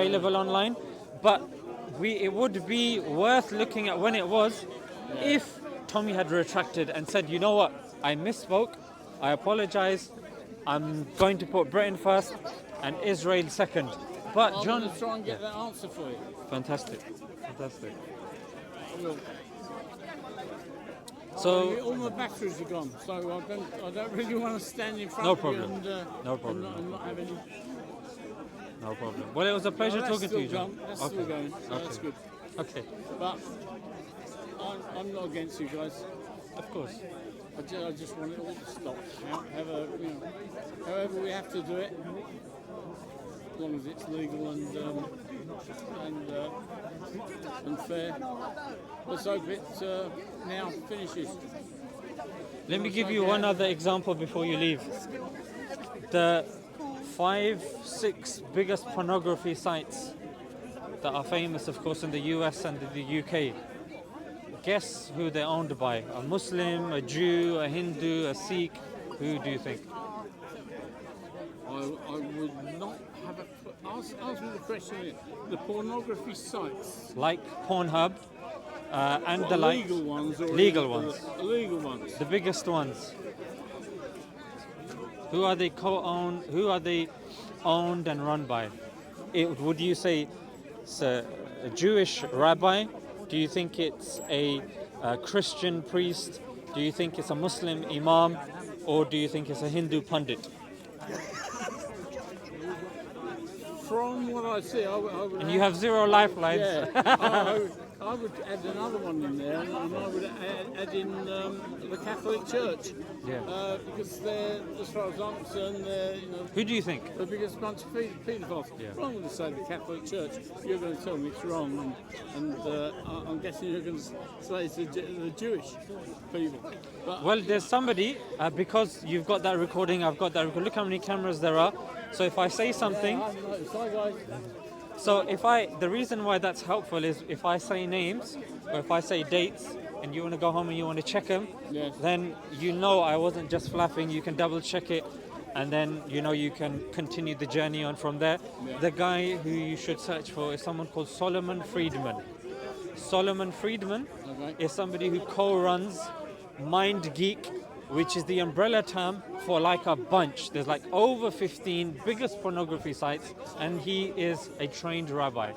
available online, but it would be worth looking at when it was, if Tommy had retracted and said, you know what, I misspoke, I apologize, I'm going to put Britain first and Israel second. But I'm John, going to try and get that answer for you. fantastic. I will. So all my batteries are gone, so I don't really want to stand in front no of problem. you No problem. and not have any. No problem. Well, it was a pleasure talking to you, John. That's still going, so that's good. Okay. But I'm not against you guys. Of course. I just want it all to stop. However we have to do it, as long as it's legal and fair. Let's hope it now finishes. Let me give you one other example before you leave. The 5-6 biggest pornography sites that are famous, of course, in the US and the UK. Guess who they're owned by? A Muslim, a Jew, a Hindu, a Sikh? Who do you think? I would not have a... Ask me the question here. The pornography sites. Like Pornhub and the like. Legal ones? Or legal ones. Legal ones. The biggest ones. Who are they co-owned? Who are they owned and run by? Would you say it's a Jewish rabbi? Do you think it's a Christian priest? Do you think it's a Muslim imam? Or do you think it's a Hindu pundit? From what I see, I would And you have 0 lifelines. Yeah, I would add another one in there, and I would add in the Catholic Church. Yeah. Because they're, as far as I'm concerned, they're Who do you think? the biggest bunch of paedophiles. Yeah. Well, I'm going to say the Catholic Church. You're going to tell me it's wrong, and I'm guessing you're going to say it's the Jewish people. But Well, there's somebody, because you've got that recording, I've got that recording. Look how many cameras there are. So if I say something, I've noticed. Hi guys. so the reason why that's helpful is if I say names or if I say dates and you want to go home and you want to check them, Yes. then you know I wasn't just flapping. You can double check it, and then you can continue the journey on from there. Yeah. The guy who you should search for is someone called Solomon Friedman. Solomon Friedman Okay. is somebody who co-runs Mind Geek, which is the umbrella term for like a bunch. There's like over 15 biggest pornography sites, and he is a trained rabbi.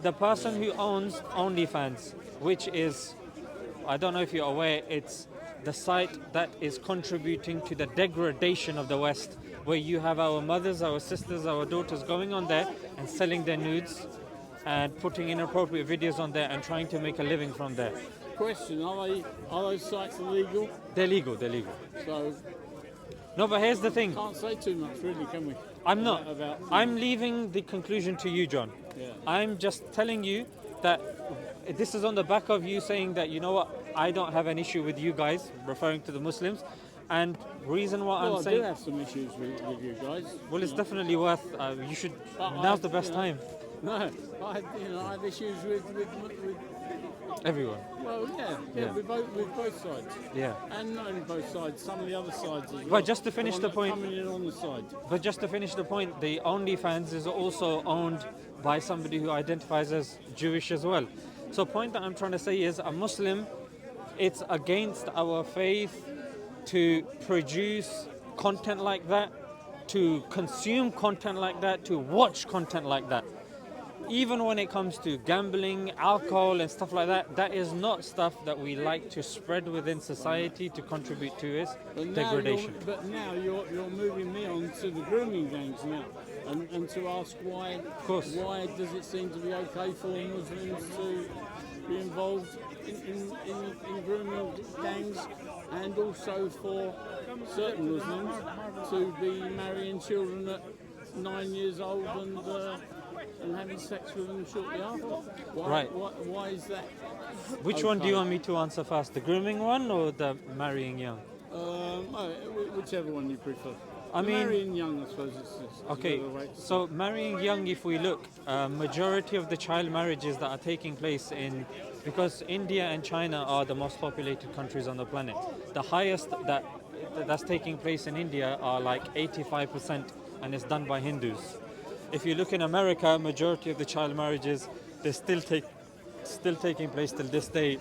The person who owns OnlyFans, which is, I don't know if you're aware, it's the site that is contributing to the degradation of the West, where you have our mothers, our sisters, our daughters going on there and selling their nudes and putting inappropriate videos on there and trying to make a living from there. Question: are those sites illegal? They're legal. So No, but here's the thing. can't say too much, really, can we? I'm not. About I'm leaving the conclusion to you, John. Yeah. I'm just telling you that this is on the back of you saying that, you know what, I don't have an issue with you guys, referring to the Muslims. And reason why Well, I'm I saying... do have some issues with you guys. Well, it's definitely worth... you should... Now's the best time. No, I had issues with Everyone. well, Yeah. with both sides. Yeah. And not only both sides, some of the other sides as well. But just to finish one the that's point... coming in on the side. But just to finish the point, the OnlyFans is also owned by somebody who identifies as Jewish as well. So point that I'm trying to say is, a Muslim, it's against our faith to produce content like that, to consume content like that, to watch content like that. Even when it comes to gambling, alcohol and stuff like that, that is not stuff that we like to spread within society to contribute to its degradation. But now you're moving me on to the grooming gangs now, and to ask why does it seem to be okay for Muslims to be involved in grooming gangs, and also for certain Muslims to be marrying children at 9 years old and having sex with them shortly after. Why is that? Which one do you want me to answer first? The grooming one or the marrying young? Whichever one you prefer. I mean, marrying young, I suppose. Okay, so marrying young, if we look, majority of the child marriages that are taking place because India and China are the most populated countries on the planet. The highest that's taking place in India are like 85%, and it's done by Hindus. If you look in America, majority of the child marriages, they still taking place till this day,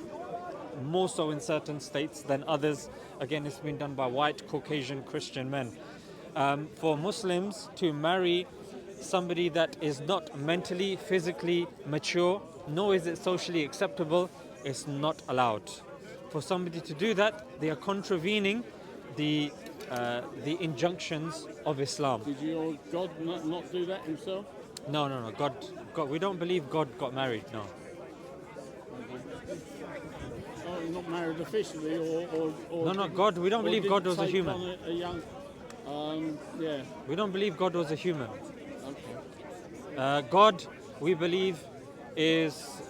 more so in certain states than others. Again, it's been done by white, Caucasian, Christian men. For Muslims to marry somebody that is not mentally, physically mature, nor is it socially acceptable, is not allowed. For somebody to do that, they are contravening the injunctions of Islam. Did your God not do that himself? No. God, we don't believe God got married. No. Oh, not married officially, or No. God, we don't believe God was a human. On a young, yeah. We don't believe God was a human. Okay. God, we believe, is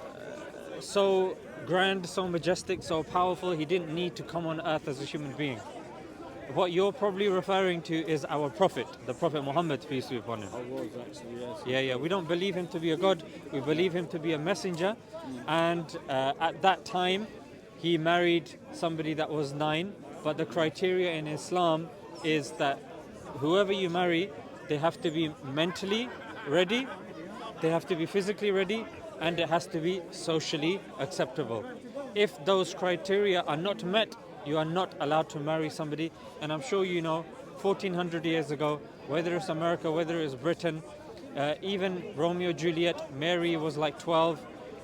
so grand, so majestic, so powerful. He didn't need to come on earth as a human being. What you're probably referring to is our Prophet, the Prophet Muhammad, peace be upon him. I was actually, yes. Yeah. We don't believe him to be a God. We believe him to be a messenger. And at that time, he married somebody that was 9. But the criteria in Islam is that whoever you marry, they have to be mentally ready, they have to be physically ready, and it has to be socially acceptable. If those criteria are not met, you are not allowed to marry somebody. And I'm sure you know, 1400 years ago, whether it's America, whether it's Britain, even Romeo Juliet, Mary was like 12.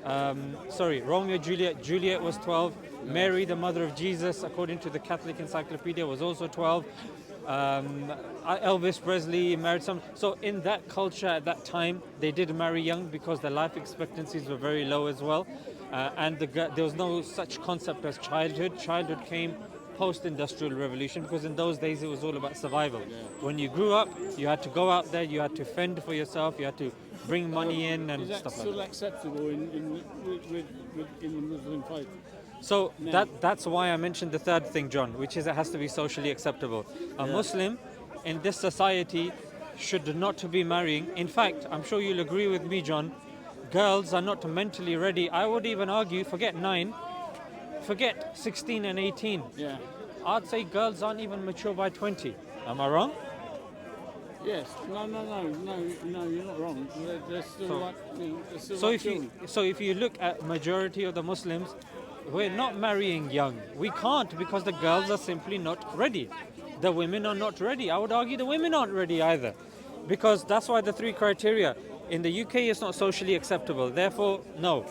Romeo Juliet was 12. Mary, the mother of Jesus, according to the Catholic Encyclopedia, was also 12. Elvis Presley married some. So in that culture at that time, they did marry young because the life expectancies were very low as well. And there was no such concept as childhood. Childhood came post-industrial revolution, because in those days it was all about survival. When you grew up, you had to go out there, you had to fend for yourself, you had to bring money in and stuff like that. Is that still acceptable in the Muslim faith? So that's why I mentioned the third thing, John, which is it has to be socially acceptable. A Muslim in this society should not be marrying. In fact, I'm sure you'll agree with me, John, girls are not mentally ready. I would even argue, forget 9, forget 16 and 18. Yeah. I'd say girls aren't even mature by 20. Am I wrong? Yes. No, you're not wrong. They're still children. So if you look at majority of the Muslims, we're not marrying young. We can't, because the girls are simply not ready. The women are not ready. I would argue the women aren't ready either, because that's why the 3 criteria. In the UK, it's not socially acceptable. Therefore, no.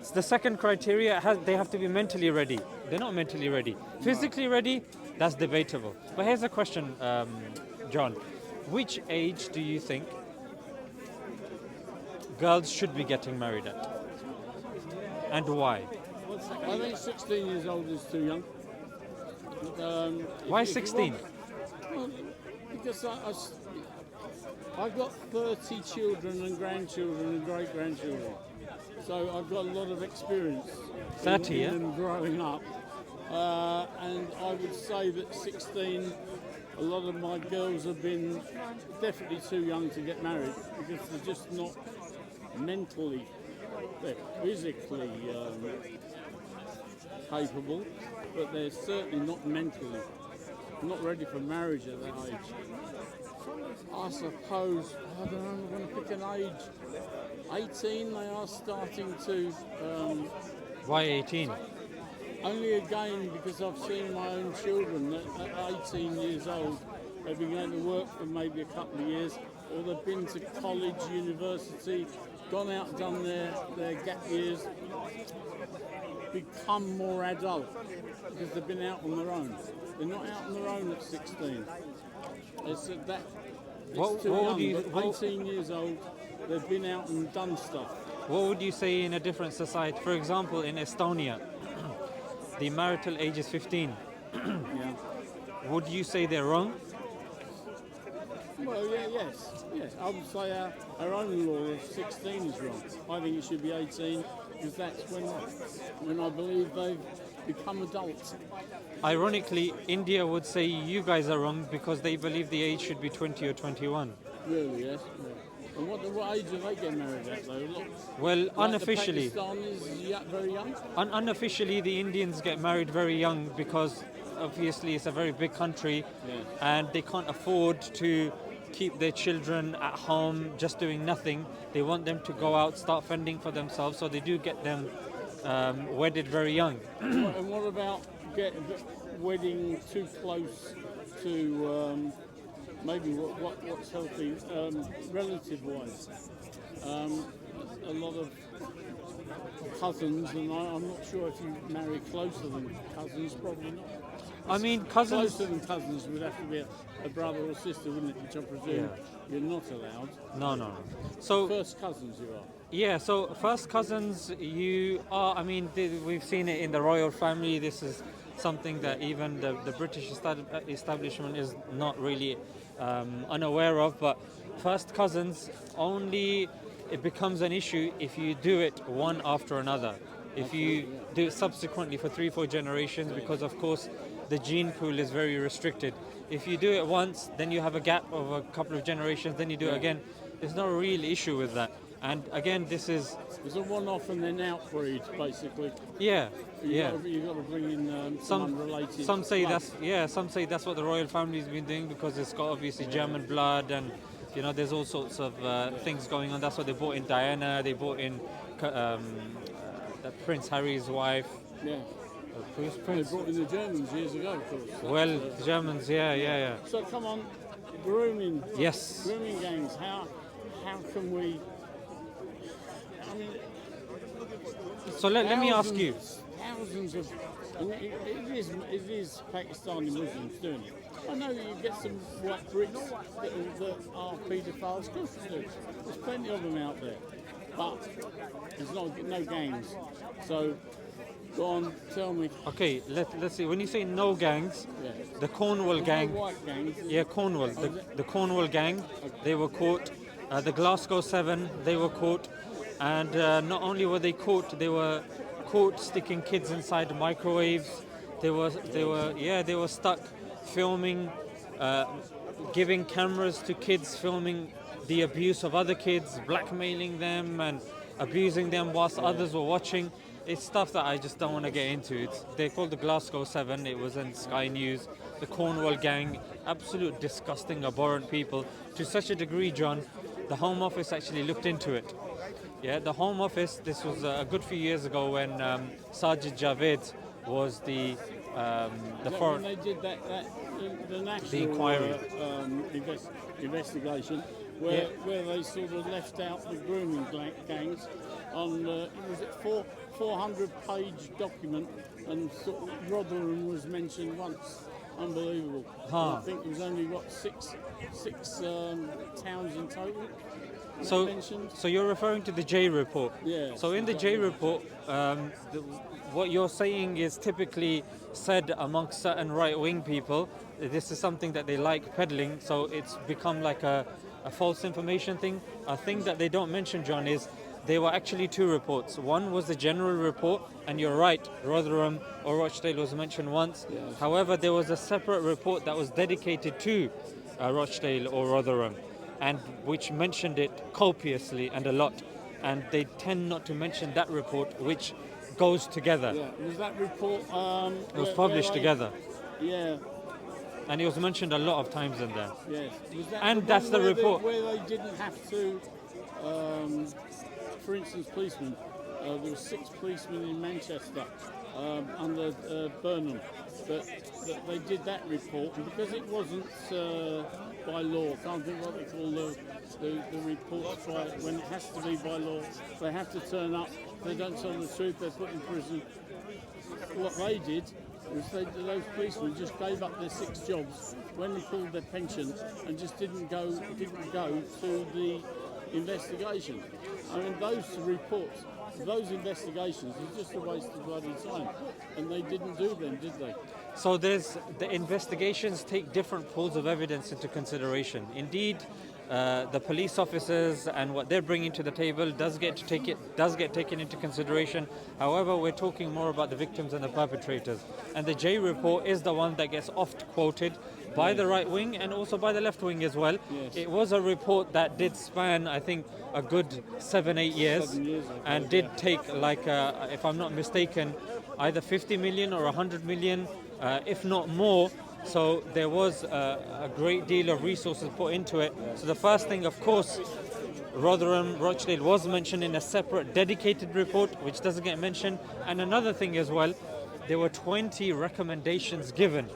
It's the second criteria, they have to be mentally ready. They're not mentally ready. Physically ready, that's debatable. But here's a question, John. Which age do you think girls should be getting married at? And why? I think 16 years old is too young. Why 16? Because I've got 30 children and grandchildren and great-grandchildren. So I've got a lot of experience 30, in them growing up. And I would say that 16, a lot of my girls have been definitely too young to get married, because they're just not mentally, they're physically capable, but they're certainly not mentally, not ready for marriage at that age. I suppose, I don't know, I'm going to pick an age. 18, they are starting to... Why 18? Only again because I've seen my own children that at 18 years old, they've been going to work for maybe a couple of years, or they've been to college, university, gone out, done their gap years, become more adult because they've been out on their own. They're not out on their own at 16. It's too young, but 18 years old, they've been out and done stuff. What would you say in a different society? For example, in Estonia, the marital age is 15. Yeah. Would you say they're wrong? Well, yes. I would say our own law of 16 is wrong. I think it should be 18, because that's when I believe they've become adults. Ironically, India would say you guys are wrong because they believe the age should be 20 or 21. Really, yes. Yeah. And what age do they get married at, though? Well, like unofficially, the Pakistanis, very young? Unofficially, the Indians get married very young because obviously it's a very big country, and they can't afford to keep their children at home just doing nothing. They want them to go out, start fending for themselves, so they do get them wedded very young. And what about wedding too close to maybe what's healthy relative-wise? A lot of cousins, and I'm not sure if you marry closer than cousins, probably not. I mean, cousins. Closer than cousins would have to be a brother or sister, wouldn't it? Which I presume you're not allowed. No. So First cousins, you are. yeah, so first cousins, you are. I mean, we've seen it in the royal family. This is something that even the British establishment is not really unaware of. But first cousins only, it becomes an issue if you do it one after another. If you do it subsequently for 3-4 generations, because of course the gene pool is very restricted. If you do it once, then you have a gap of a couple of generations, then you do it again. There's no real issue with that. And again, this is... It's a one-off and then outbreed, basically. Yeah, You've got to bring in some related. Some say that's what the royal family's been doing, because it's got obviously German blood, and you know there's all sorts of things going on. That's what they brought in Diana. They brought in Prince Harry's wife. Yeah. Prince. They brought in the Germans years ago, of course. Well, the Germans, yeah. So come on, grooming. Yes. Grooming gangs. How can we? I mean, So let me ask you. Thousands of. And it is Pakistani Muslims doing it. I know you get some white Brits that are paedophiles. Of course you do. There's plenty of them out there, but there's no gangs. So. Go on, tell me. Okay, let's see. When you say no gangs, the Cornwall gang. No white gangs. Yeah, Cornwall. The Cornwall gang, they were caught. The Glasgow 7, they were caught. And not only were they were caught sticking kids inside microwaves. They were stuck filming, giving cameras to kids, filming the abuse of other kids, blackmailing them and abusing them whilst others were watching. It's stuff that I just don't want to get into. They're called the Glasgow 7. It was in Sky News. The Cornwall gang, absolute disgusting, abhorrent people. To such a degree, John, the Home Office actually looked into it. Yeah, the Home Office, this was a good few years ago when Sajid Javed was the foreign... When they did the national inquiry. Investigation, where they sort of left out the grooming gangs on, was it 400-page document, and sort of Rotherham was mentioned once. Unbelievable. I think it was only six towns in total. So you're referring to the J report. Yeah. So in the J report, what you're saying is typically said amongst certain right-wing people. This is something that they like peddling. So it's become like a false information thing. A thing that they don't mention, John, is there were actually two reports. One was the general report, and you're right, Rotherham or Rochdale was mentioned once. Yes. However, there was a separate report that was dedicated to Rochdale or Rotherham, and which mentioned it copiously and a lot. And they tend not to mention that report, which goes together. Yeah. Was that report? It was published together. Yeah. And it was mentioned a lot of times in there. Yes. And that's the report. Where they didn't have to. For instance, policemen. There were 6 policemen in Manchester under Burnham that they did that report, and because it wasn't by law, can't think what they call the reports when it has to be by law. They have to turn up. If they don't tell the truth, they're put in prison. What they did was those policemen just gave up their 6 jobs when they pulled their pension and just didn't go to the investigation. I mean, those reports, those investigations are just a waste of bloody time, and they didn't do them, did they? So the investigations take different pools of evidence into consideration. Indeed, the police officers and what they're bringing to the table does get taken into consideration. However, we're talking more about the victims and the perpetrators. And the J report is the one that gets oft quoted by the right wing and also by the left wing as well. Yes. It was a report that did span, I think, a good 7-8 years, and did take, like, if I'm not mistaken, either 50 million or 100 million, if not more, So there was a great deal of resources put into it. So the first thing, of course, Rotherham, Rochdale was mentioned in a separate dedicated report, which doesn't get mentioned. And another thing as well, there were 20 recommendations given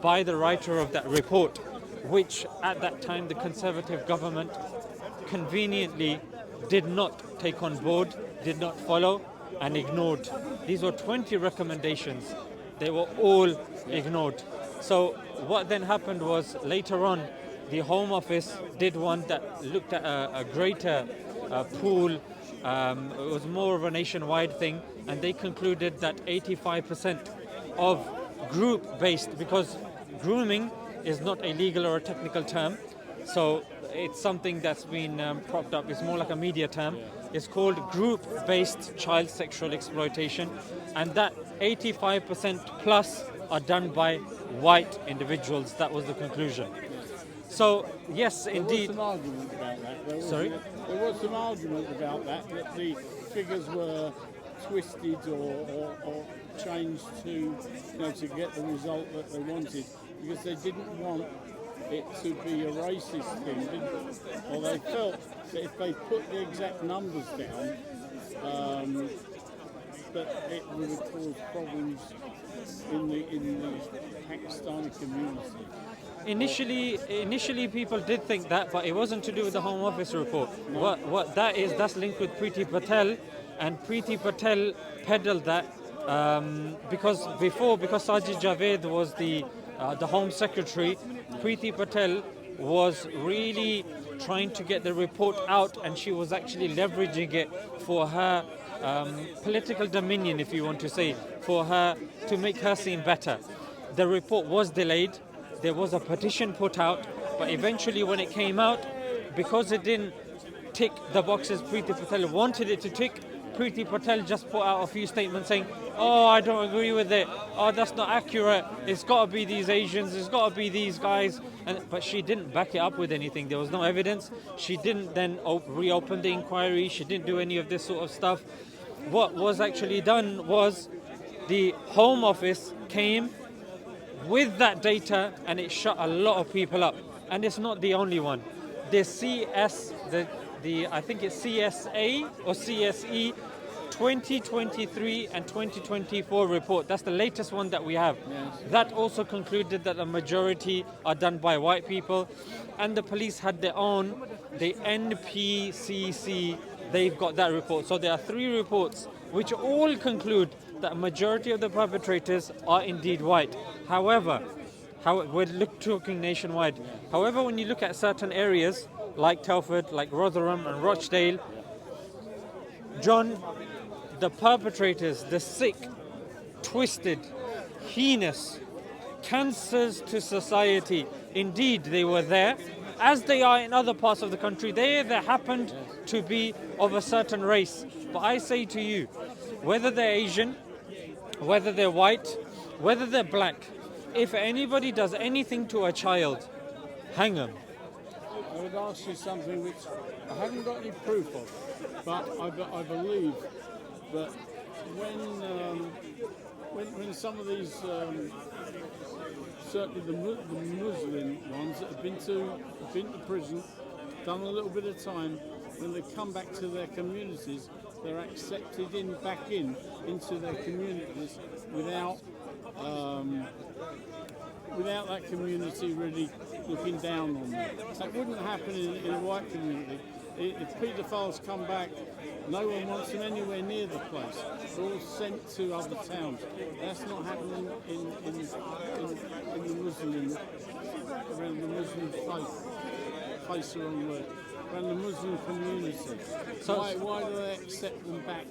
by the writer of that report, which at that time the Conservative government conveniently did not take on board, did not follow, and ignored. These were 20 recommendations. They were all ignored. So what then happened was later on, the Home Office did one that looked at a greater pool. It was more of a nationwide thing, and they concluded that 85% of group-based, because grooming is not a legal or a technical term, so it's something that's been propped up. It's more like a media term. It's called group-based child sexual exploitation, and that 85% plus are done by white individuals. That was the conclusion. So yes, indeed. There was some argument about that. Sorry? There was some argument about that the figures were twisted or changed to get the result that they wanted, because they didn't want it to be a racist thing, didn't they? Or they felt that if they put the exact numbers down, that it would have caused problems in the Pakistani community. Initially, people did think that, but it wasn't to do with the Home Office report. No. What that is, that's linked with Preeti Patel, and Preeti Patel peddled that because Sajid Javed was the Home Secretary. Preeti Patel was really trying to get the report out, and she was actually leveraging it for her political dominion, if you want to say, for her to make her seem better. The report was delayed. There was a petition put out, but eventually when it came out, because it didn't tick the boxes Preeti Patel wanted it to tick, Preeti Patel just put out a few statements saying, oh, I don't agree with it, oh, that's not accurate, it's got to be these Asians, it's got to be these guys, but she didn't back it up with anything. There was no evidence. She didn't then reopen the inquiry. She didn't do any of this sort of stuff. What was actually done was the Home Office came with that data, and it shut a lot of people up. And it's not the only one. The I think it's CSA or CSE 2023 and 2024 report. That's the latest one that we have. Yes. That also concluded that a majority are done by white people, and the police had their own, the NPCC, they've got that report. So there are 3 reports which all conclude that a majority of the perpetrators are indeed white. However, we're talking nationwide. However, when you look at certain areas like Telford, like Rotherham and Rochdale, John, the perpetrators, the sick, twisted, heinous, cancers to society, indeed they were there, as they are in other parts of the country. They happened to be of a certain race. But I say to you, whether they're Asian, whether they're white, whether they're black, if anybody does anything to a child, hang them. I would ask you something which I haven't got any proof of, but I believe that when some of these, certainly the Muslim ones that have been to prison, done a little bit of time, when they come back to their communities, they're accepted back into their communities without that community really looking down on them. That wouldn't happen in a white community. If paedophiles come back, no one wants them anywhere near the place. They're all sent to other towns. That's not happening in the Muslim, around the Muslim faith. Place the wrong word. Around the Muslim community. So why do they accept them back?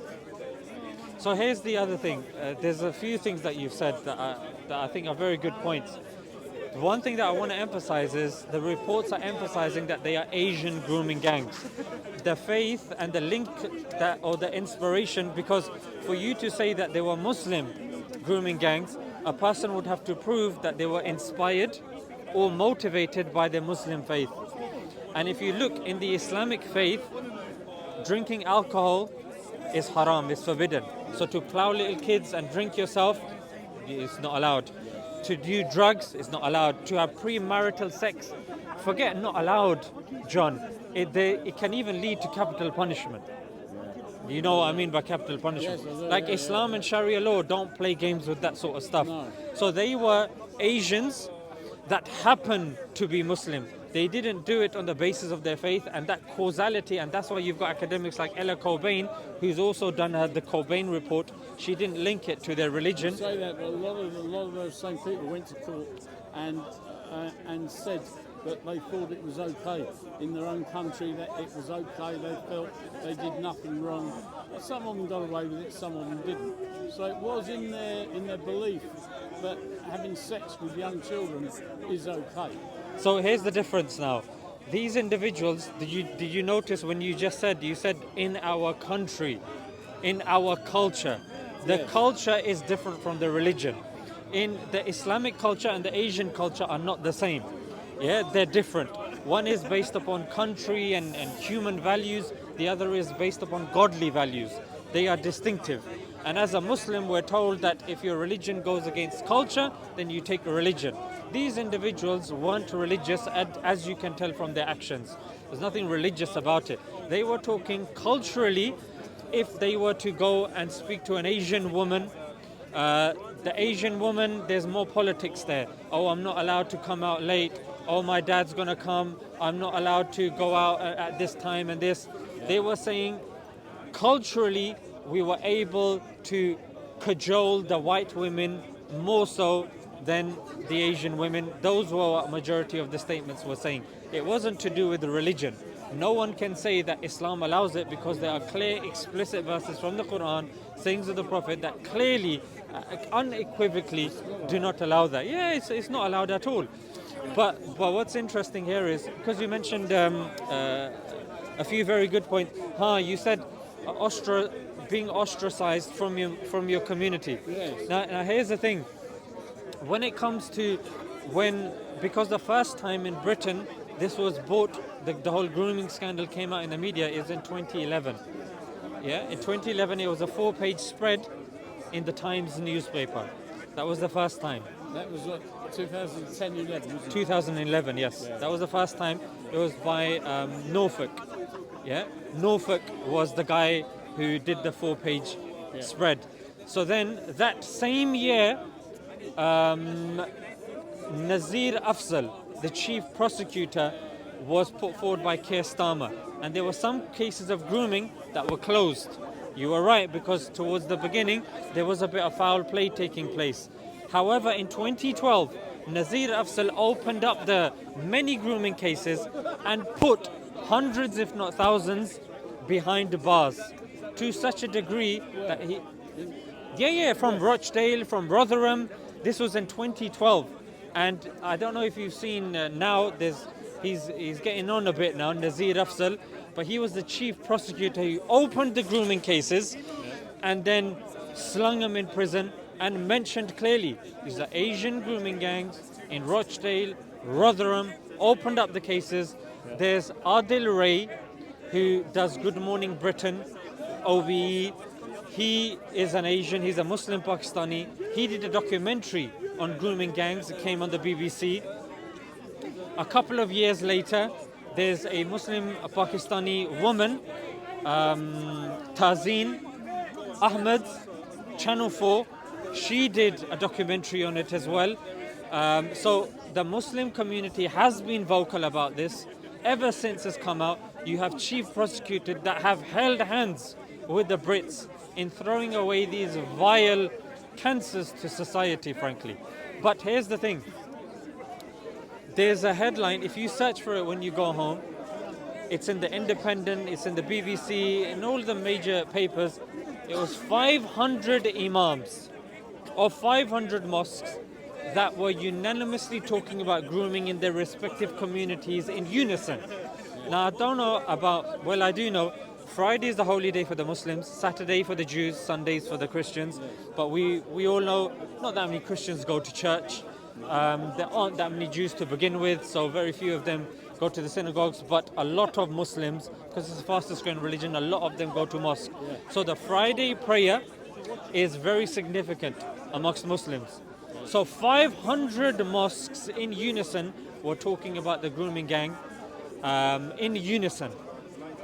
So here's the other thing. There's a few things that you've said that I think are very good points. One thing that I want to emphasize is the reports are emphasizing that they are Asian grooming gangs. The faith and the link or the inspiration, because for you to say that they were Muslim grooming gangs, a person would have to prove that they were inspired or motivated by their Muslim faith. And if you look in the Islamic faith, drinking alcohol is haram, is forbidden. So to plow little kids and drink yourself is not allowed. To do drugs is not allowed. To have premarital sex, forget not allowed, John. It can even lead to capital punishment. You know what I mean by capital punishment? Yes, I do, Like yeah, Islam and Sharia law don't play games with that sort of stuff. No. So they were Asians that happen to be Muslim. They didn't do it on the basis of their faith, and that causality, and that's why you've got academics like Ella Cobain, who's also done the Cobain report. She didn't link it to their religion. Say that, but a lot of those same people went to court and said that they thought it was okay in their own country, that it was okay. They felt they did nothing wrong. Some of them got away with it, some of them didn't. So it was in their belief that having sex with young children is okay. So here's the difference now. These individuals, did you notice when you said in our country, in our culture. The Yes. culture is different from the religion. In the Islamic culture and the Asian culture are not the same. Yeah, they're different. One is based upon country and human values. The other is based upon godly values. They are distinctive. And as a Muslim, we're told that if your religion goes against culture, then you take a religion. These individuals weren't religious, as you can tell from their actions. There's nothing religious about it. They were talking culturally. If they were to go and speak to an Asian woman, the Asian woman, there's more politics there. Oh, I'm not allowed to come out late. Oh, my dad's going to come. I'm not allowed to go out at this time and this. They were saying culturally we were able to cajole the white women more so than the Asian women. Those were what majority of the statements were saying. It wasn't to do with the religion. No one can say that Islam allows it because there are clear, explicit verses from the Quran, sayings of the Prophet that clearly, unequivocally do not allow that. Yeah, it's not allowed at all. But what's interesting here is, because you mentioned a few very good points. You said being ostracized from your community. Yes. Now here's the thing. When it comes to because the first time in Britain this was bought, the whole grooming scandal came out in the media is in 2011. Yeah, in 2011 it was a 4-page spread in the Times newspaper. That was the first time. That was 2010-11, wasn't it? 2011, yes. Yeah. That was the first time. It was by Norfolk. Yeah, Norfolk was the guy who did the 4-page spread. So then that same year, Nazir Afzal, the chief prosecutor, was put forward by Keir Starmer, and there were some cases of grooming that were closed. You were right, because towards the beginning there was a bit of foul play taking place. However, in 2012, Nazir Afzal opened up the many grooming cases and put hundreds, if not thousands, behind bars to such a degree that from Rochdale, from Rotherham. This was in 2012, and I don't know if you've seen now. He's getting on a bit now, Nazir Afzal, but he was the chief prosecutor who opened the grooming cases and then slung them in prison and mentioned clearly these are Asian grooming gangs in Rochdale, Rotherham, opened up the cases. There's Adil Ray, who does Good Morning Britain, OBE. He is an Asian, he's a Muslim Pakistani. He did a documentary on grooming gangs that came on the BBC. A couple of years later, there's a Muslim Pakistani woman, Tazeen Ahmed, Channel 4. She did a documentary on it as well. So the Muslim community has been vocal about this. Ever since it's come out, you have chief prosecutors that have held hands with the Brits in throwing away these vile cancers to society, frankly. But here's the thing. There's a headline, if you search for it when you go home, it's in the Independent, it's in the BBC, in all the major papers. It was 500 imams of 500 mosques that were unanimously talking about grooming in their respective communities in unison. Now, I don't know about, well, I do know, Friday is the holy day for the Muslims, Saturday for the Jews, Sundays for the Christians. But we all know not that many Christians go to church. There aren't that many Jews to begin with, so very few of them go to the synagogues. But a lot of Muslims, because it's the fastest growing religion, a lot of them go to mosque. So the Friday prayer is very significant amongst Muslims. So 500 mosques in unison were talking about the grooming gang in unison.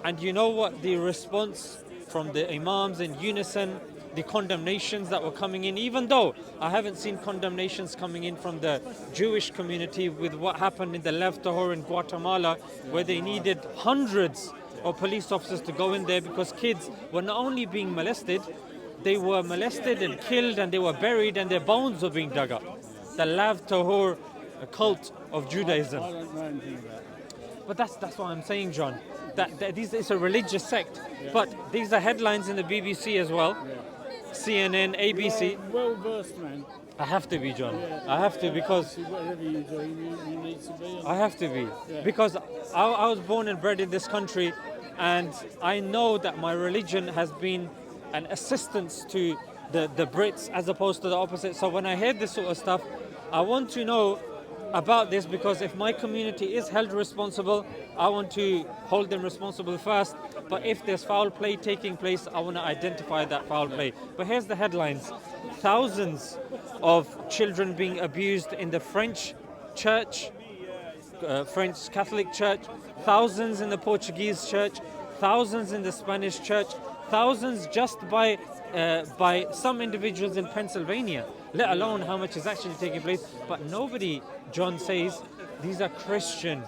And you know what the response from the imams in unison, the condemnations that were coming in, even though I haven't seen condemnations coming in from the Jewish community with what happened in the Lev Tahor in Guatemala, where they needed hundreds of police officers to go in there because kids were not only being molested, they were molested and killed and they were buried and their bones were being dug up. The Lev Tahor cult of Judaism. I don't know anything about that. But that's what I'm saying, John. That it's a religious sect. But these are headlines in the BBC as well. CNN, ABC. Well versed, man. I have to be, John. I have to because Whatever you do, you need to be. I have to be because I was born and bred in this country, and I know that my religion has been an assistance to the Brits as opposed to the opposite. So when I hear this sort of stuff, I want to know about this because if my community is held responsible, I want to hold them responsible first. But if there's foul play taking place, I want to identify that foul play. But here's the headlines. Thousands of children being abused in the French church, French Catholic church, thousands in the Portuguese church, thousands in the Spanish church, thousands just by some individuals in Pennsylvania, let alone how much is actually taking place. But nobody, John, says these are Christian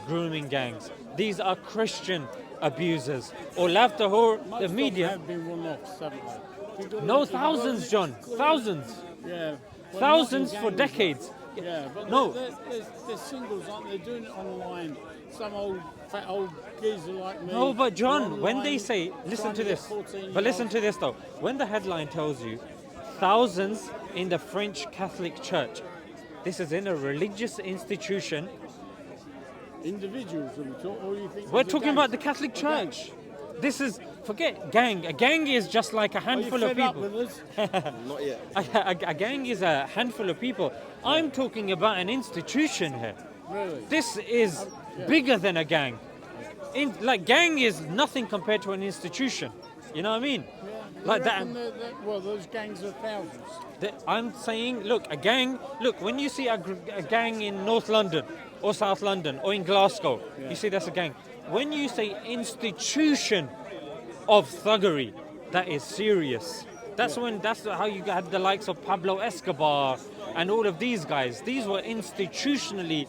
grooming gangs. These are Christian abusers. Or Lev Tahor, the media. Have been one-offs, haven't they? No, thousands, John. Thousands. Yeah. Well, Thousands not for in gangs, decades. Yeah, but No. they're singles, aren't they? They're doing it online. Some fat old geezer like me. No, but John, when they online, say, listen trying to get this, 14-year-olds. but listen to this though. When the headline tells you thousands in the French Catholic Church, this is in a religious institution. Individuals, or you think We're it's a talking gang? about the Catholic A gang? Church. This is, forget gang. A gang is just like a Are you handful of fed up people. with us? Not yet. A gang is a handful of people. I'm talking about an institution here. Really? This is bigger than a gang. Like gang is nothing compared to an institution. You know what I mean? Like You that. reckon well, those gangs are thousands. I'm saying, look, a gang. Look, when you see a gang in North London or South London or in Glasgow, you see that's a gang. When you say institution of thuggery, that is serious. That's how you had the likes of Pablo Escobar and all of these guys. These were institutionally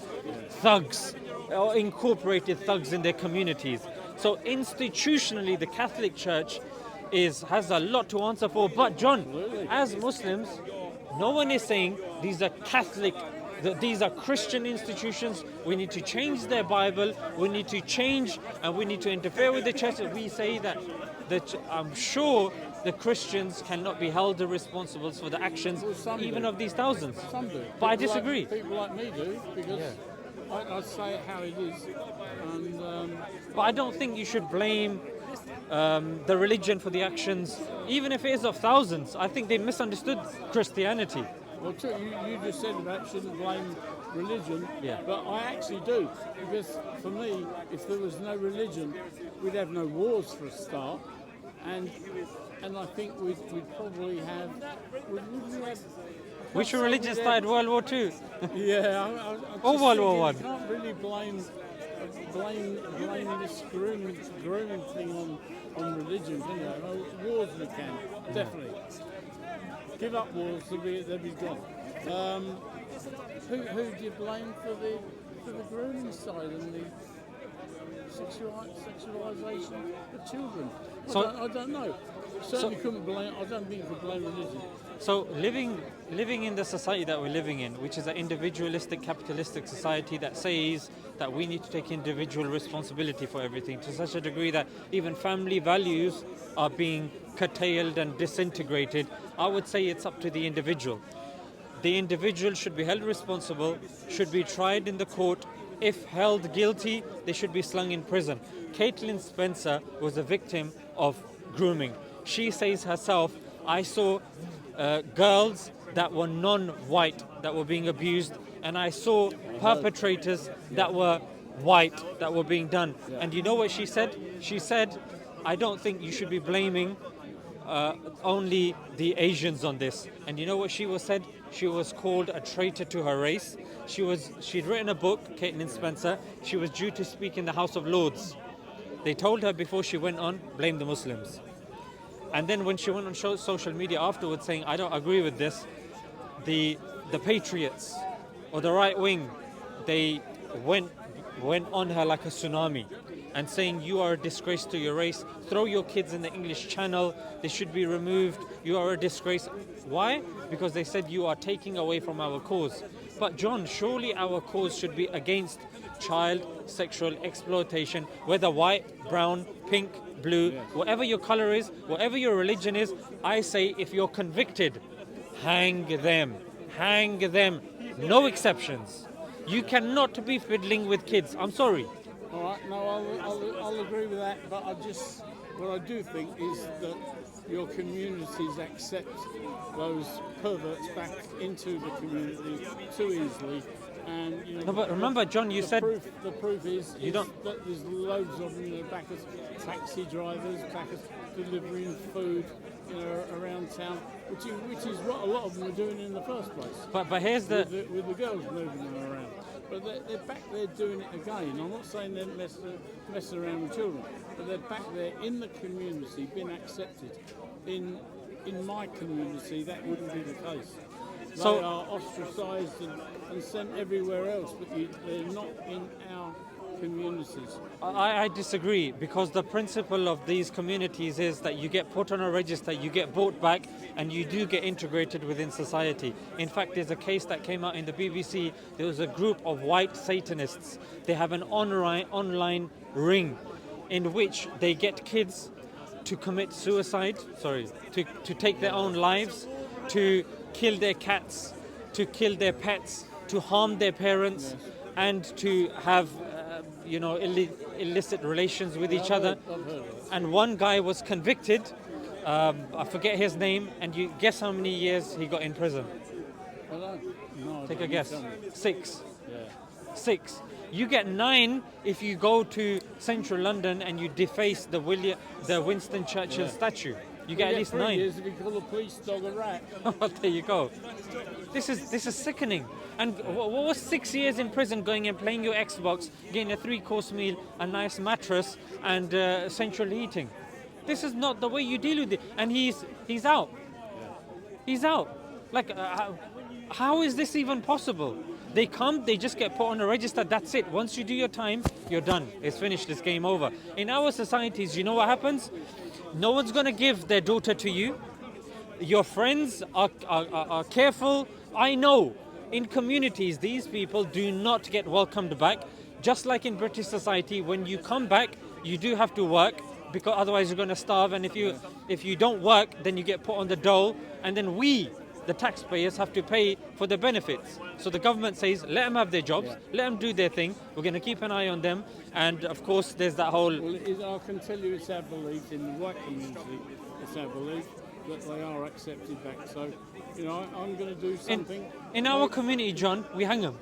thugs, or incorporated thugs in their communities. So institutionally, the Catholic Church has a lot to answer for. But John, as Muslims, no one is saying these are Catholic, that these are Christian institutions. We need to change their Bible. We need to change, and we need to interfere with the church. We say that I'm sure the Christians cannot be held responsible for the actions, even of these thousands. Some do. But I People disagree. People like me do, because I say it how it is. And But I don't think you should blame the religion for the actions, even if it is of thousands. I think they misunderstood Christianity. well, too, you just said about shouldn't blame religion, Yeah. but I actually do, because for me, if there was no religion, we'd have no wars for a start, and I think we'd probably have. Wouldn't we have? Which religion started World War II? Yeah, Or World War One. You can't really blame this grooming thing on religion, can you? Wars we can, definitely. Give up wars, they'll be gone. Who do you blame for the grooming side and the sexualisation of children? I don't know. Certainly couldn't blame. I don't think you could blame religion. So living in the society that we're living in, which is an individualistic, capitalistic society that says that we need to take individual responsibility for everything to such a degree that even family values are being curtailed and disintegrated, I would say it's up to the individual. The individual should be held responsible, should be tried in the court. If held guilty, they should be slung in prison. Caitlin Spencer was a victim of grooming. She says herself, I saw girls that were non-white that were being abused, and I saw perpetrators that were white that were being done. And you know what she said? She said, I don't think you should be blaming only the Asians on this. And you know what she was said? She was called a traitor to her race. She'd written a book, Caitlin Spencer. She was due to speak in the House of Lords. They told her before she went on, blame the Muslims. And then when she went on social media afterwards saying, I don't agree with this, the patriots or the right wing, they went on her like a tsunami and saying, you are a disgrace to your race, throw your kids in the English Channel, they should be removed, you are a disgrace. Why? Because they said you are taking away from our cause. But John, surely our cause should be against child sexual exploitation, whether white, brown, pink, blue, whatever your color is, whatever your religion is. I say if you're convicted, hang them, no exceptions. You cannot be fiddling with kids. I'm sorry. All right, no, I'll agree with that, but what I do think is that your communities accept those perverts back into the community too easily. And you know, no, but remember, John, you said the proof is you don't. that there's loads of them, back as taxi drivers, back as delivering food, around town, which is what a lot of them are doing in the first place. But here's with the girls moving them around. But they're back there doing it again. I'm not saying they're messing around with children, but they're back there in the community, being accepted. In my community, that wouldn't be the case. They are ostracised and sent everywhere else, but they're not in our communities. I disagree, because the principle of these communities is that you get put on a register, you get brought back, and you do get integrated within society. In fact, there's a case that came out in the BBC. There was a group of white Satanists. They have an online ring in which they get kids to commit suicide, to take their own lives, to kill their cats, to kill their pets, to harm their parents, and to have illicit relations with each other. And one guy was convicted, I forget his name, and you guess how many years he got in prison? No, take a guess. 6. Yeah. 6. You get 9 if you go to central London and you deface the Winston Churchill statue. You get at least 9 years if you call a police dog a rat. Well, there you go. This is sickening. And what was 6 years in prison, going and playing your Xbox, getting a 3-course meal, a nice mattress, and central heating? This is not the way you deal with it. And he's out. He's out. Like, how is this even possible? They come, they just get put on a register, that's it. Once you do your time, you're done. It's finished, it's game over. In our societies, you know what happens? No one's going to give their daughter to you. Your friends are careful. I know in communities, these people do not get welcomed back. Just like in British society, when you come back, you do have to work, because otherwise you're going to starve. And if you don't work, then you get put on the dole. And then we, the taxpayers, have to pay for the benefits. So the government says, let them have their jobs, let them do their thing. We're going to keep an eye on them. And of course, there's that whole... Well, I can tell you it's our belief in the white community, it's our belief that they are accepted back. So, I'm going to do something. In our community, John, we hang them.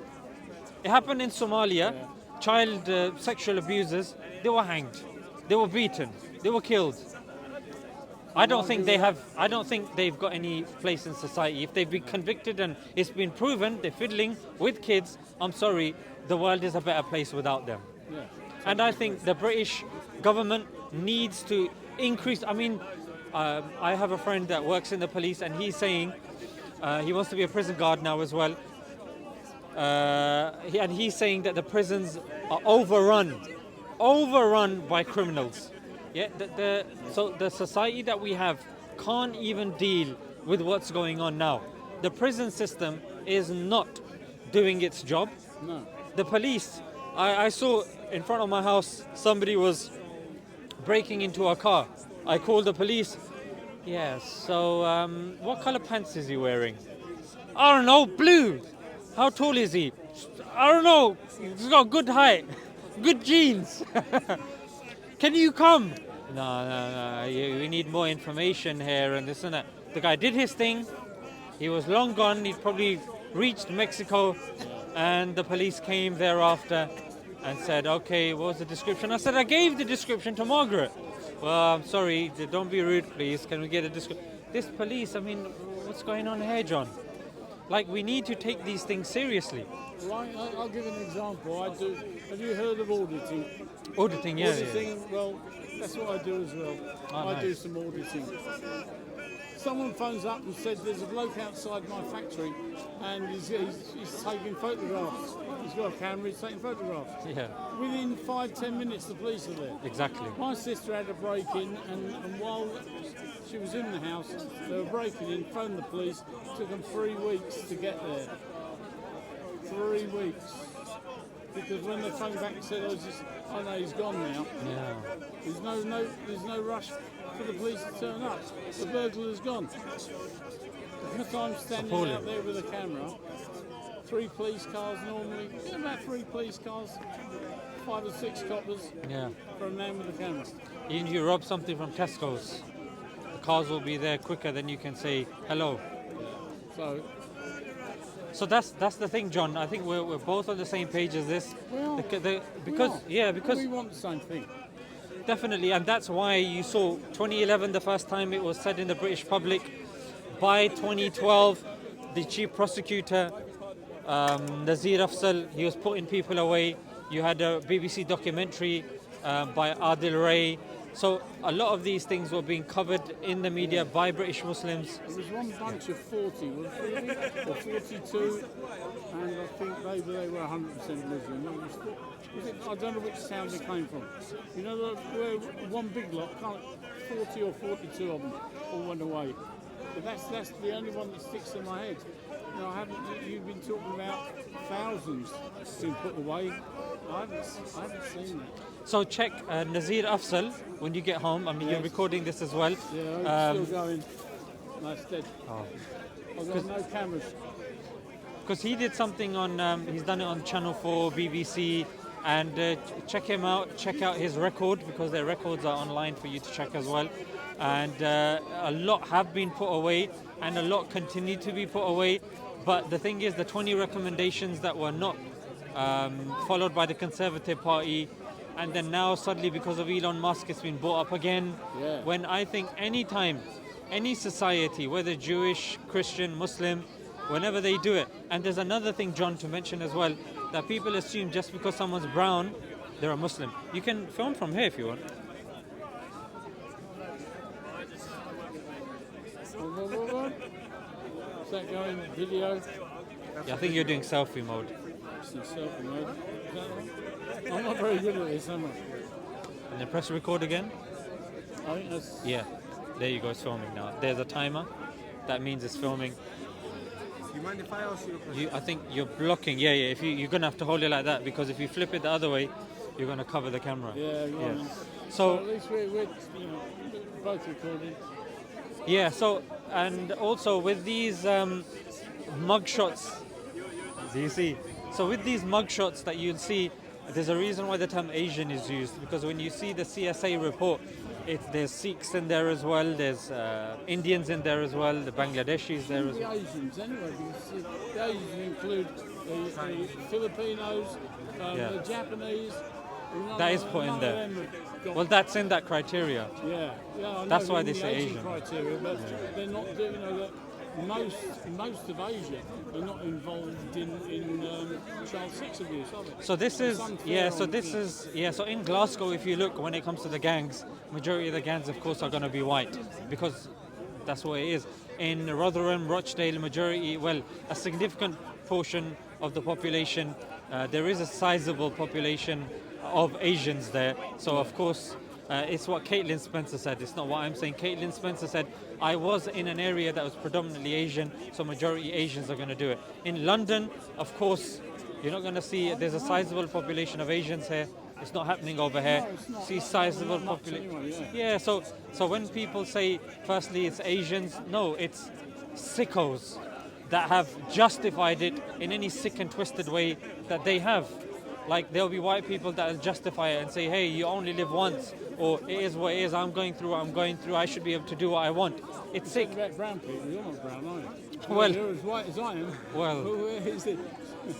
It happened in Somalia. Child sexual abusers, they were hanged. They were beaten. They were killed. I don't think they've got any place in society. If they've been convicted and it's been proven they're fiddling with kids, I'm sorry, the world is a better place without them. Yeah. And I think the British government needs to increase. I mean, I have a friend that works in the police, and he's saying he wants to be a prison guard now as well. And he's saying that the prisons are overrun by criminals. Yeah, so the society that we have can't even deal with what's going on now. The prison system is not doing its job. No. The police, I saw in front of my house, somebody was breaking into a car. I called the police. Yeah, so what color pants is he wearing? I don't know, blue. How tall is he? I don't know. He's got good height, good genes. Can you come? No. We need more information here and this and that. The guy did his thing. He was long gone. He'd probably reached Mexico, and the police came thereafter and said, okay, what was the description? I said, I gave the description to Margaret. Well, I'm sorry, don't be rude, please. Can we get a This police, I mean, what's going on here, John? Like, we need to take these things seriously. Right, I'll give an example. Have you heard of auditing? Auditing, yeah. Auditing, well, that's what I do as well. I do some auditing. Someone phones up and said there's a bloke outside my factory and he's taking photographs. He's got a camera, he's taking photographs. Yeah, Within 5-10 minutes, the police are there. exactly. My sister had a break-in, and while she was in the house, they were breaking in, phoned the police. Took them 3 weeks to get there. 3 weeks. Because when they phoned back and said, "Oh no, he's gone now." Yeah. There's no rush for the police to turn up. The burglar's gone. Because I'm standing out there with a camera, 3 police cars normally, about 3 police cars, 5 or 6 coppers Yeah. for a man with a camera. Even if you rob something from Tesco's, the cars will be there quicker than you can say hello. So that's the thing, John. I think we're both on the same page as this. Well, because we want the same thing. definitely, and that's why you saw 2011 the first time it was said in the British public. By 2012, the chief prosecutor Nazir Afzal, he was putting people away. You had a BBC documentary by Adil Ray. So a lot of these things were being covered in the media by British Muslims. There was one bunch of 40, was it, or 42, and I think they were 100% Muslim. I don't know which town they came from. You know, where one big lot, 40 or 42 of them all went away. But that's the only one that sticks in my head. You know, you've been talking about thousands being put away. I haven't seen that. So check Nazir Afzal when you get home. I mean, you're recording this as well. Yeah, it's still going. No, it's dead. Oh. I've got no cameras. Because he did something on, he's done it on Channel 4, BBC, and check him out, check out his record, because their records are online for you to check as well. And a lot have been put away, and a lot continue to be put away. But the thing is, the 20 recommendations that were not followed by the Conservative Party, and then now suddenly because of Elon Musk it's been brought up again. Yeah. When I think any time, any society, whether Jewish, Christian, Muslim, whenever they do it. And there's another thing, John, to mention as well, that people assume just because someone's brown, they're a Muslim. You can film from here if you want. Is that going video? Yeah, I think you're doing selfie mode. It's in selfie mode. Is that right? I'm not very good at this, am I? And then press record again. I think that's... Yeah, there you go, it's filming now. There's a timer. That means it's filming. Do you mind if I ask you a question? I think you're blocking. Yeah. If you're gonna have to hold it like that, because if you flip it the other way, you're gonna cover the camera. Yeah. So at least we're both recording. yeah. So and also with these mug shots, do you see? So with these mug shots that you'll see, there's a reason why the term Asian is used, because when you see the CSA report, there's Sikhs in there as well, there's Indians in there as well, the Bangladeshis there as well. The Asians anyway, because the Asians include the Filipinos, the Japanese. That is put in there. Well, that's in that criteria. Yeah. I know That's why they the say Asian. criteria, but they're not doing. Most of Asia are not involved in child sex abuse, are they? So this is So in Glasgow, if you look, when it comes to the gangs, majority of the gangs, of course, are going to be white, because that's what it is. In Rotherham, Rochdale, a significant portion of the population, there is a sizable population of Asians there. So of course, it's what Caitlin Spencer said. It's not what I'm saying. Caitlin Spencer said, I was in an area that was predominantly Asian, so majority Asians are going to do it. In London, of course, you're not going to see, there's a sizable population of Asians here. It's not happening over here. See sizable population. Anyway, Yeah, so when people say, firstly, it's Asians, no, it's sickos that have justified it in any sick and twisted way that they have. Like, there'll be white people that will justify it and say, hey, you only live once, or it is what it is, I'm going through what I'm going through, I should be able to do what I want. It's sick. About brown people, you're not brown, are you? Well, you're as white as I am. Well, But where is it?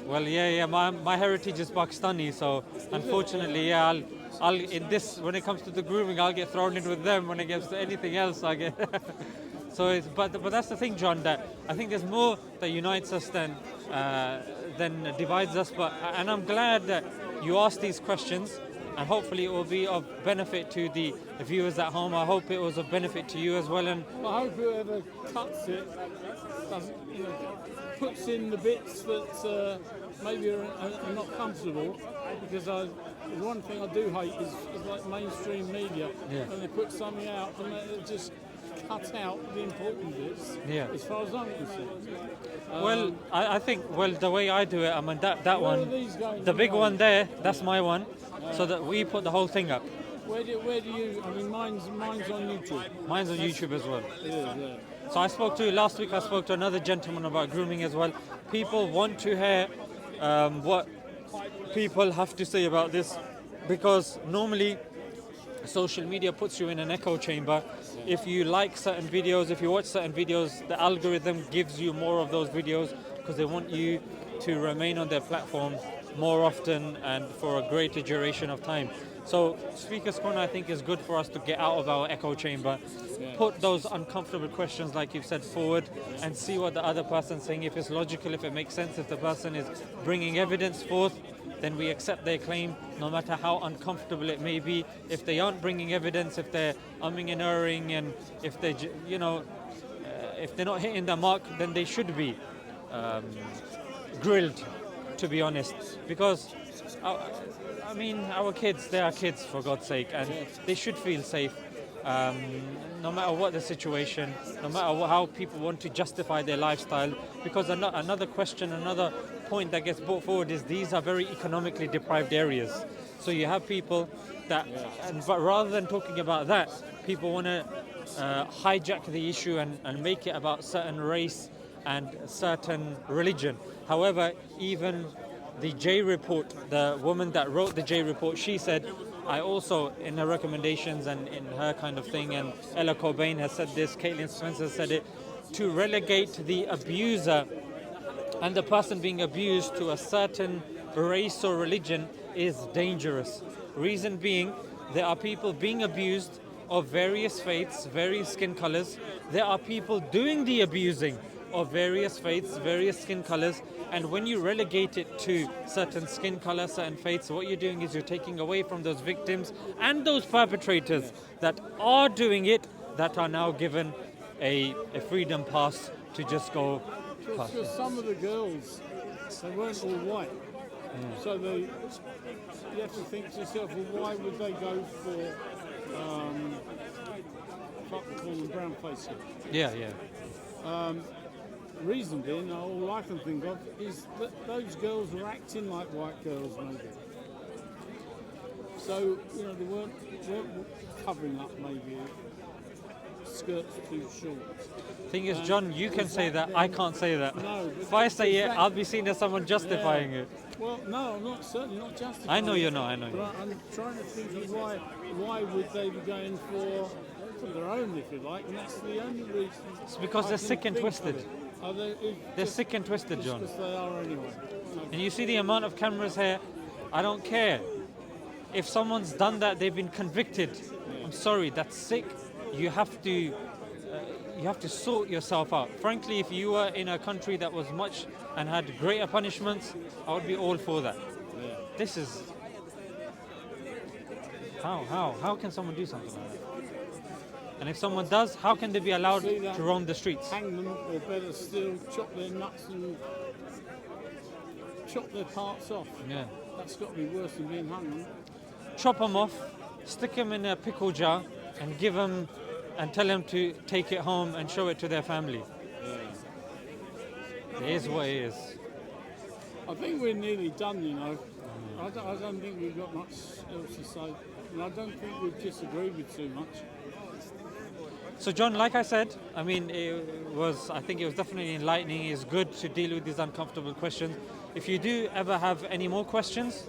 well, yeah. My heritage is Pakistani, so unfortunately, yeah, I'll in this when it comes to the grooming, I'll get thrown in with them. When it gets to anything else, I get. So it's but that's the thing, John. That I think there's more that unites us than divides us. And I'm glad that you asked these questions, and hopefully it will be of benefit to the viewers at home. I hope it was of benefit to you as well. And I hope whoever cuts it doesn't, puts in the bits that maybe are not comfortable. Because the one thing I do hate is like mainstream media, when they put something out and they just cut out the important bits. Yeah. As far as I'm concerned. Well, I think the way I do it, I mean that one, the big one there, that's my one, so that we put the whole thing up. Where do you? I mean, mine's on YouTube. Mine's on YouTube as well. Yeah. So last week I spoke to another gentleman about grooming as well. People want to hear what people have to say about this, because normally social media puts you in an echo chamber. If you like certain videos, if you watch certain videos, the algorithm gives you more of those videos because they want you to remain on their platform more often and for a greater duration of time. So Speaker's Corner, I think, is good for us to get out of our echo chamber, put those uncomfortable questions like you've said forward, and see what the other person's saying, if it's logical, if it makes sense, if the person is bringing evidence forth, then we accept their claim, no matter how uncomfortable it may be. If they aren't bringing evidence, if they're umming and erring, and if they, if they're not hitting the mark, then they should be grilled, to be honest. Because, I mean, our kids, they are kids, for God's sake, and they should feel safe. No matter what the situation, no matter how people want to justify their lifestyle. Because another question, another point that gets brought forward is these are very economically deprived areas. So you have people that, but rather than talking about that, people want to hijack the issue and make it about certain race and certain religion. However, even the J report, the woman that wrote the J report, she said, I also, in her recommendations and in her kind of thing, and Ella Cobain has said this, Caitlin Spencer said it, to relegate the abuser and the person being abused to a certain race or religion is dangerous. Reason being, there are people being abused of various faiths, various skin colors. There are people doing the abusing of various faiths, various skin colors, and when you relegate it to certain skin color, certain faiths, what you're doing is you're taking away from those victims and those perpetrators that are doing it, that are now given a freedom pass to just go past. Because some of the girls, they weren't all white. So you have to think to yourself, well, why would they go for call them brown face? Yeah. Reason being, all I can think of is that those girls were acting like white girls, maybe. So they weren't covering up, maybe skirts too short. Thing is, John, you can say that. I can't say that. No. If I say it, I'll be seen as someone justifying it. Well, no, I'm certainly not justifying. I know you're not. I know. But I'm trying to think of why would they be going for their own, if you like, and that's the only reason. It's because they're sick and twisted. They're sick and twisted, John. Because they are anyway. And you see the amount of cameras here. I don't care. If someone's done that, they've been convicted. I'm sorry, that's sick. You have to sort yourself out. Frankly, if you were in a country that was much and had greater punishments, I would be all for that. Yeah. This is how can someone do something like that? And if someone does, how can they be allowed to roam the streets? Hang them, or better still, chop their nuts and chop their parts off. Yeah. That's got to be worse than being hung. Chop them off, stick them in a pickle jar, and give them and tell them to take it home and show it to their family. Yeah. It is what it is. I think we're nearly done, I don't think we've got much else to say. And I don't think we've disagreed with too much. So John, like I said, I think it was definitely enlightening. It's good to deal with these uncomfortable questions. If you do ever have any more questions,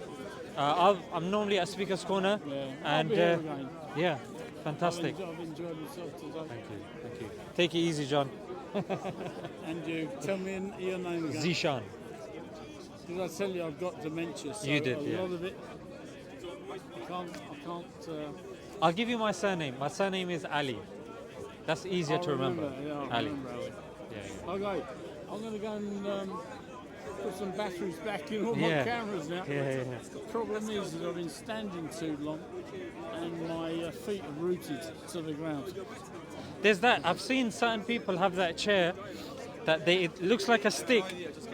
I'm normally at Speaker's Corner, Yeah. I'll and be here again. yeah, fantastic. I've enjoyed myself today. Thank you. Take it easy, John. And you, tell me your name again. Zishan. Did I tell you I've got dementia? So You did, a yeah. lot of it, I can't. I'll give you my surname. My surname is Ali. That's easier I'll to remember. Yeah, I'll Ali. remember Ali. Yeah. Okay, I'm going to go and put some batteries back in all Yeah. my cameras now. Yeah. The problem is that I've been standing too long and my feet are rooted to the ground. There's that. I've seen certain people have that chair that it looks like a stick,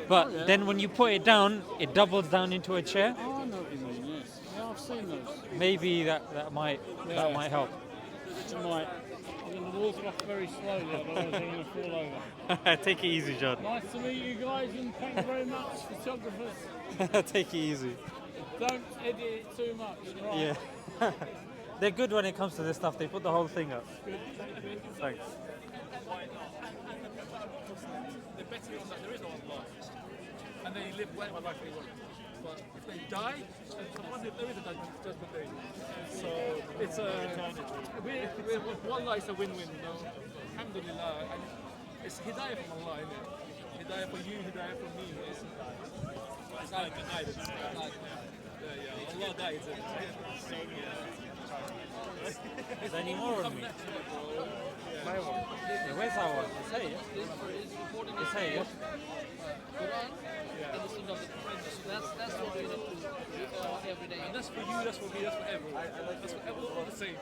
but yeah. then when you put it down, it doubles down into a chair. Oh, I know what you mean, yes. Yeah, I've seen those. Maybe that might help. It might. I'm going to walk off very slowly, otherwise I'm going to fall over. Take it easy, John. Nice to meet you guys, and thank you very much, photographers. Take it easy. Don't edit it too much, right? Yeah. They're good when it comes to this stuff. They put the whole thing up. Thanks. The better on that there is no Allah. And they live whatever life they want. But if they die, there is a judgment day. So it's one life is a win-win, you know. Alhamdulillah. And it's hidayah from Allah, isn't it? Hidayah for you, hidayah for me. It's like guidance. Yeah. Allah guides it. Is there any more of me? My one. Yeah, where's our one? It's here. It's here, yeah? And the Sunnah of the Prophet. So that's what we have to do every day. And that's for you, that's for me, that's for everyone. That's for everyone, all the same.